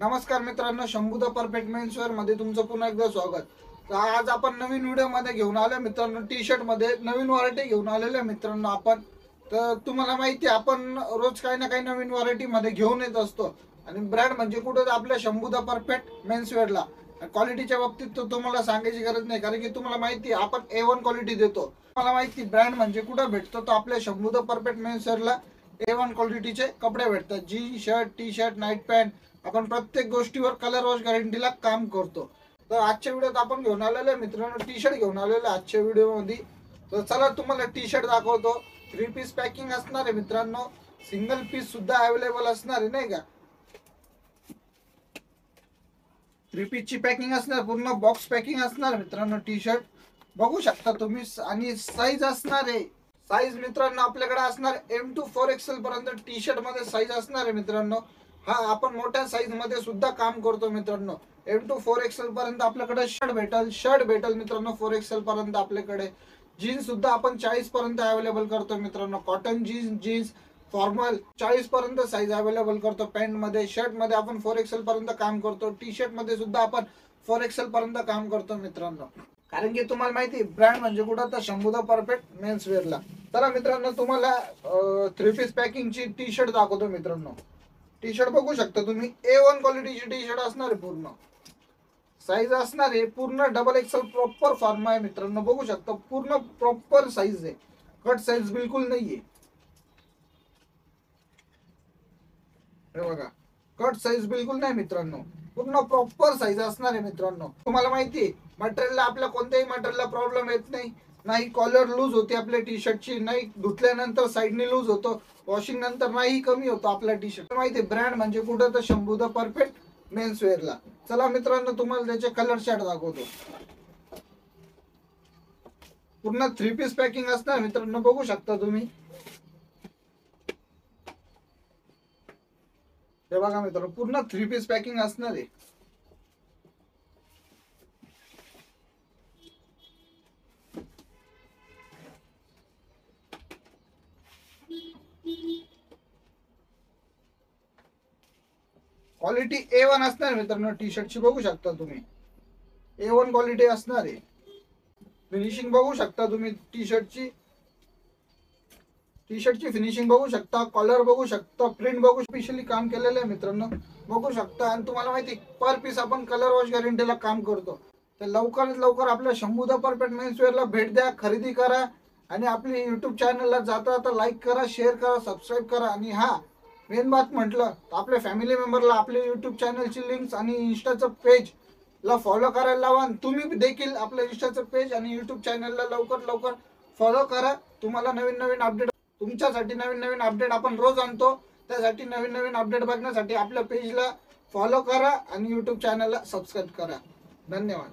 नमस्कार मित्रांनो, Shambhu the perfect menswear मध्ये तुमचं पुन्हा एकदा स्वागत। तर आज आपण नवीन व्हिडिओ मध्ये घेऊन आलो मित्रांनो, टी शर्ट मध्ये नवीन व्हरायटी घेऊन आलेले मित्रांनो आपण। तर तुम्हाला माहिती आहे आपण रोज काही ना काही नवीन व्हरायटी मध्ये घेऊन येत असतो आणि ब्रँड म्हणजे कुठे आपल्या शंभू द परफेक्ट मेन्सवेअरला क्वालिटीच्या बाबतीत तर तुम्हाला सांगायची गरज नाही, कारण की तुम्हाला माहिती आहे आपण A1 क्वालिटी देतो। तुम्हाला माहिती ब्रँड म्हणजे कुठे भेटतो, तर आपल्या शंभू द परफेक्ट मेन्सवेअरला A1 क्वालिटीचे कपडे भेटतात। Jeans shirt, T shirt, night pant, आपण प्रत्येक गोष्टीवर कलर वॉश गॅरंटीला काम करतो। तर आजच्या व्हिडिओत आपण घेऊन आलेले मित्रांनो टी शर्ट घेऊन आलेले आजच्या व्हिडिओ मध्ये। तर चला तुम्हाला टी शर्ट दाखवतो। 3 पीस पॅकिंग असणार आहे मित्रांनो, सिंगल पीस सुद्धा अवेलेबल असणार आहे नाही का। 3 पीस ची पॅकिंग असणार, पूर्ण बॉक्स पॅकिंग असणार मित्रांनो। टी शर्ट बघू शकता तुम्ही आणि साईज असणार आहे। साईज मित्रांनो आपल्याकडे असणार M to 4XL पर्यंत टी शर्ट मध्ये साईज असणार आहे मित्रांनो। हा आपण मोठ्या साईज मध्ये सुद्धा काम करतो मित्रांनो। M to 4XL पर्यंत आपल्याकडे शर्ट भेटल मित्रांनो। 4XL पर्यंत आपल्याकडे जीन्स सुद्धा आपण 40 पर्यंत अवेलेबल करतो मित्रांनो। कॉटन जीन्स फॉर्मल 40 पर्यंत साईज अवेलेबल करतो। पॅन्ट मध्ये, शर्ट मध्ये आपण 4XL पर्यंत काम करतो। टी शर्ट मध्ये सुद्धा आपण 4XL पर्यंत काम करतो मित्रांनो, कारण की तुम्हाला माहिती ब्रँड म्हणजे कुठं, तर शंभू द परफेक्ट मेन्सवेअरला। चला मित्रांनो तुम्हाला 3 पीस पॅकिंग ची टी शर्ट दाखवतो मित्रांनो। टी शर्ट बघू शकता तुम्ही, A1 क्वालिटीची टी शर्ट असणार आहे। पूर्ण साईज असणार आहे, पूर्ण XXL प्रॉपर फॉर्म आहे मित्रांनो। बघू शकता पूर्ण प्रॉपर साईज आहे, कट साईज बिलकुल नाहीये। हे बघा, कट साईज बिलकुल नाही मित्रांनो, पूर्ण प्रॉपर साईज असणार आहे मित्रांनो। तुम्हाला माहिती आहे मटेरियलला, आपल्या कोणत्याही मटेरियलला प्रॉब्लेम येत नाही। नाही कॉलर लूज होते आपल्या टी शर्टची, नाही धुतल्यानंतर साईडने लूज होतो, वॉशिंग नंतर नाही कमी होतो आपला टी शर्ट। माहिती आहे ब्रँड म्हणजे कुठं, तर शंभू द परफेक्ट मेन्सवेअरला। चला मित्रांनो तुम्हाला त्याचे कलर चार्ट दाखवतो। पूर्ण 3 पीस पॅकिंग असणार मित्रांनो, बघू शकता तुम्ही। हे बघा मित्रांनो, पूर्ण 3 पीस पॅकिंग असणार आहे। क्वालिटी A1 असणार मित्रांनो, टी शर्टची बघू शकता तुम्ही। A1 क्वालिटी असणार आहे। फिनिशिंग बघू शकता तुम्ही टी शर्टची फिनिशिंग बघू शकता, कॉलर बघू शकता, प्रिंट बघू, स्पेशली काम केलेलं आहे मित्रांनो, बघू शकता। आणि तुम्हाला माहिती पर पीस आपण कलर वॉश गॅरंटीला काम करतो। तर लवकरात लवकर आपल्या शंभू द परफेक्ट मेन्सवेअरला भेट द्या, खरेदी करा आणि आपली युट्यूब चॅनलला जाता जाता लाईक करा, शेअर करा, सबस्क्राईब करा। आणि हा मेन बात म्हटलं तर आपल्या फॅमिली मेंबरला आपल्या युट्यूब चॅनलची लिंक्स आणि इंस्टाचं पेज ला फॉलो करायला लावा। तुम्ही देखील आपल्या इंस्टाचं पेज आणि युट्यूब चॅनलला लवकर लवकर फॉलो करा। तुम्हाला नवीन नवीन अपडेट, तुमच्यासाठी नवीन नवीन अपडेट आपण रोज आणतो। त्यासाठी नवीन नवीन अपडेट बघण्यासाठी आपल्या पेजला फॉलो करा आणि युट्यूब चॅनलला सबस्क्राईब करा। धन्यवाद।